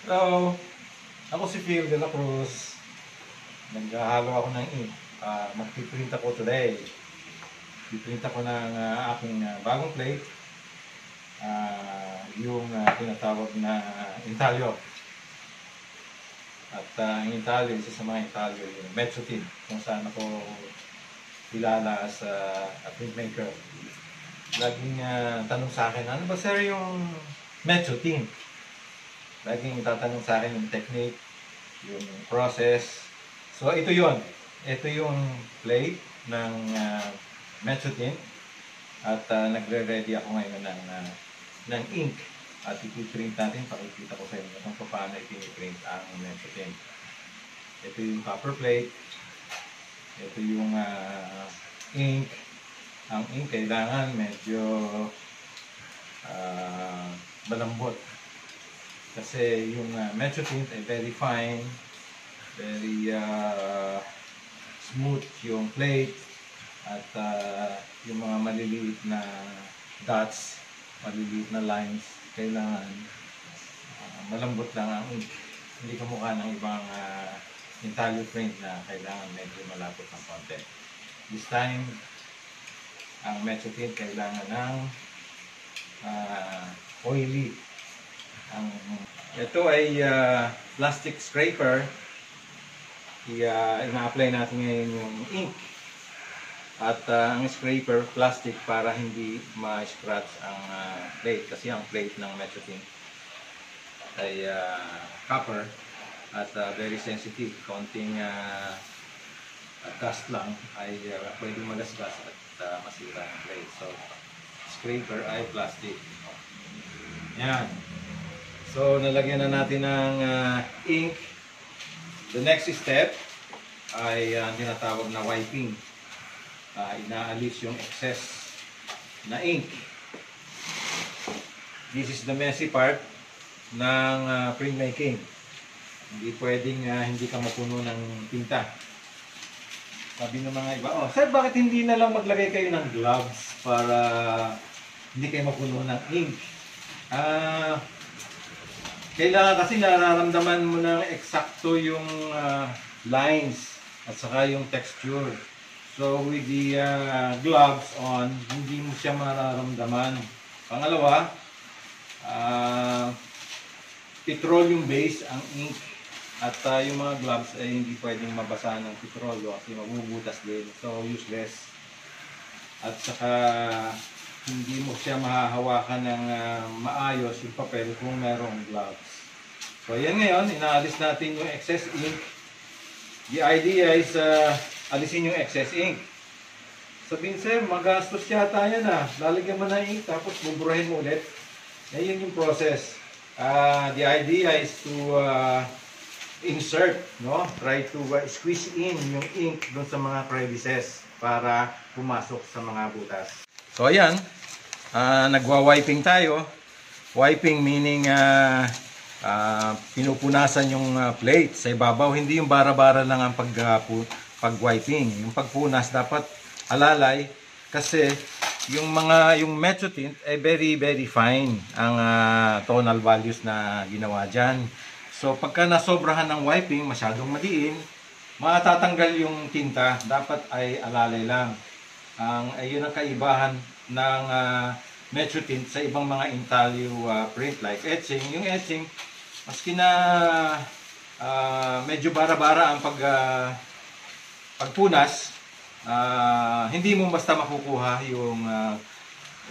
Hello, ako si Phil de la Cruz. Naghahalo ako ng ink. Magpiprint ako today. Piprint ako ng aking bagong plate. Yung tinatawag na intalyo. At ang intalyo, isa sa mga intalyo, yung Metsutin, kung saan ako kilala as a printmaker. Laging tanong sa akin, ano ba sir yung Metsutin? Laging tatanong sa akin yung technique, yung process. So ito yon. Ito yung plate ng Metsutin. At nagre-ready ako ngayon ng ink. At ipiprint natin, pakikita ko sa inyo kung paano ipiprint ang Metsutin. Ito yung copper plate. Ito yung ink. Ang ink kailangan medyo malambot. Kasi yung Metsutin ay very fine, very smooth yung plate, at yung mga maliliit na dots, maliliit na lines, kailangan malambot lang ang ink. Hindi kamukha ng ibang intalyo print na kailangan medyo malapot ng konti. This time, ang Metsutin kailangan ng oily. Ito ay plastic scraper. Ina-apply natin ngayon yung ink. At ang scraper, plastic para hindi ma-scratch ang plate. Kasi ang plate ng Metsutin ay copper at very sensitive. Konting dust lang ay pwedeng magasgas at masira ang plate. So, scraper ay plastic. Yan. So, nalagyan na natin ng ink. The next step ay tinatawag na wiping. Inaalis yung excess na ink. This is the messy part ng printmaking. Hindi pwedeng hindi ka mapuno ng tinta. Sabi ng mga iba, oh, sir, bakit hindi na lang maglagay kayo ng gloves para hindi kayo mapuno ng ink? Kailangan kasi nararamdaman mo ng eksakto yung lines at saka yung texture. So with the gloves on, hindi mo siya mararamdaman. Pangalawa, petroleum base ang ink. At yung mga gloves ay hindi pwedeng mabasa ng petrolyo kasi mabubutas din. So useless. At saka hindi mo siya mahahawakan ng maayos yung papel kung mayroong gloves. So yan ngayon, inaalis natin yung excess ink. The idea is alisin yung excess ink. Sabihin, sir, magastos yata yan lalagyan mo na ink tapos buburahin mo ulit. Yan yung process. The idea is to insert, no? Try to squeeze in yung ink doon sa mga crevices para pumasok sa mga butas. So ayan, nagwa-wiping tayo. Wiping meaning pinupunasan yung plate sa ibabaw. Hindi yung bara-bara lang ang pag-wiping. Yung pagpunas dapat alalay kasi yung Metsutin ay very fine ang tonal values na ginawa dyan. So pagka nasobrahan ng wiping, masyadong madiin, matatanggal yung tinta. Dapat ay alalay lang. Ayun ang kaibahan ng Metsutin sa ibang mga intalyo print like etching. Yung etching, maski na medyo bara-bara ang pagpunas, hindi mo basta makukuha yung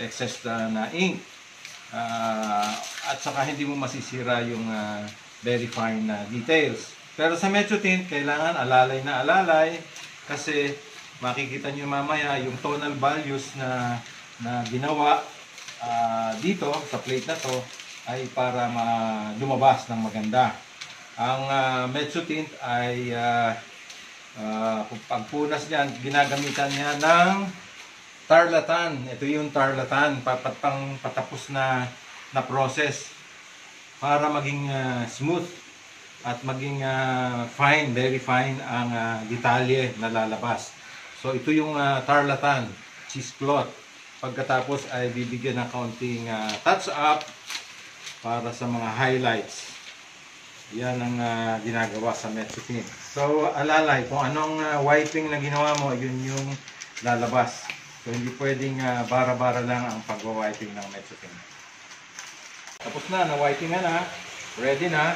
excess na ink. At saka hindi mo masisira yung very fine details. Pero sa Metsutin, kailangan alalay na alalay kasi makikita nyo mamaya yung tonal values na ginawa dito sa plate na to ay para lumabas ng maganda. Ang Metsutin ay pagpunas niyan, ginagamitan niya ng tarlatan. Ito yung tarlatan, patapos na process para maging smooth at maging fine, very fine ang detalye na lalabas. So ito yung tarlatan, cheesecloth. Pagkatapos ay bibigyan ng kaunting touch up para sa mga highlights. Yan ang ginagawa sa Metro Tint. So, alalay, kung anong wiping na ginawa mo, yun yung lalabas. So, hindi pwedeng bara-bara lang ang pag-wiping ng Metro Tint. Tapos na, na-wiping na, ready na.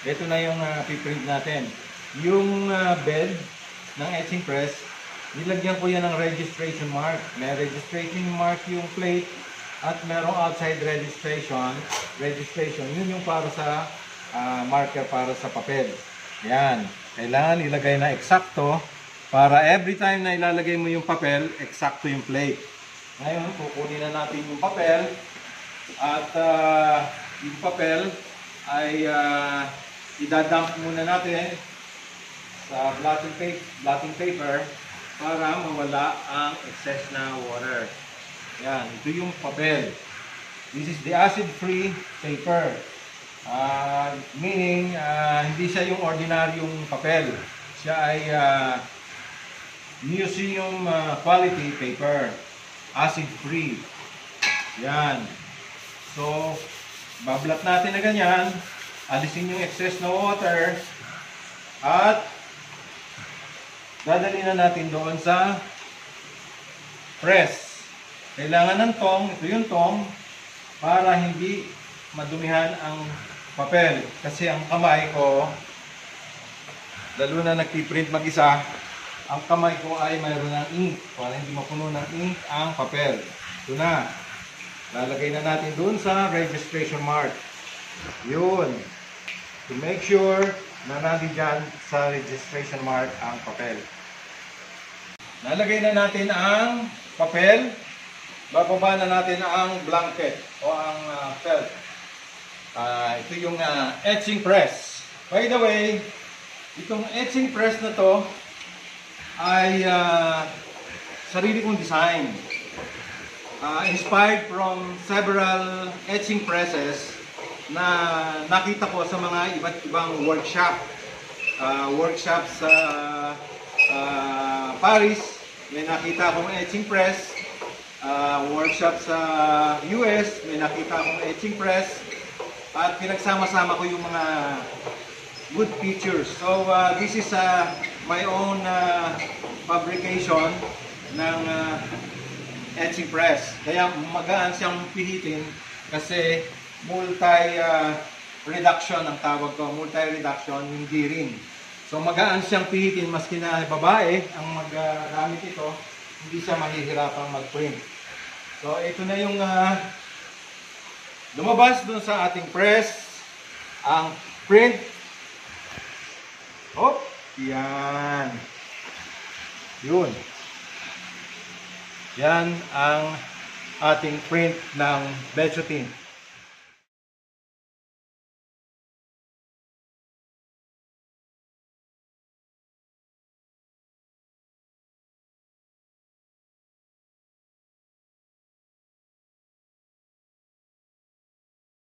Ito na yung piprint natin. Yung bed ng etching press, nilagyan ko yan ng registration mark. May registration mark yung plate at merong outside registration. Yun yung para sa marker para sa papel. Yan. Kailangan ilagay na eksakto para every time na ilalagay mo yung papel, eksakto yung plate. Ngayon, kukunin na natin yung papel at yung papel ay idadump muna natin sa blotting paper para mawala ang excess na water. Yan, ito yung papel. This is the acid-free paper. Meaning, hindi siya yung ordinaryong papel. Siya ay museum quality paper. Acid-free. Yan. So, bablat natin na ganyan. Alisin yung excess na water. At dadali na natin doon sa press. Kailangan ng tong, ito yung tong, para hindi madumihan ang papel. Kasi ang kamay ko, lalo na nagpiprint mag-isa, ang kamay ko ay mayroon ng ink para hindi mapuno ng ink ang papel. Ito na. Lalagay na natin doon sa registration mark. Yun. To make sure na nandiyan sa registration mark ang papel. Nalagay na natin ang papel. Bababa na natin ang blanket o ang felt. Ito yung etching press. By the way, itong etching press na to ay sarili kong design. Inspired from several etching presses na nakita ko sa mga iba't ibang workshop. Workshop sa Paris, may nakita akong etching press. Workshop sa US, may nakita akong etching press. At pinagsama-sama ko yung mga good features. So, this is my own fabrication ng etching press. Kaya magaan siyang pihitin kasi multi-reduction ang tawag ko. Multi-reduction, hindi rin. So, magaan siyang pihitin maski na babae ang maggamit ito. Hindi siya mahihirapang mag-print. So, ito na yung lumabas dun sa ating press. Ang print. Hop! Yan. Yun. Yan ang ating print ng Metro Tint.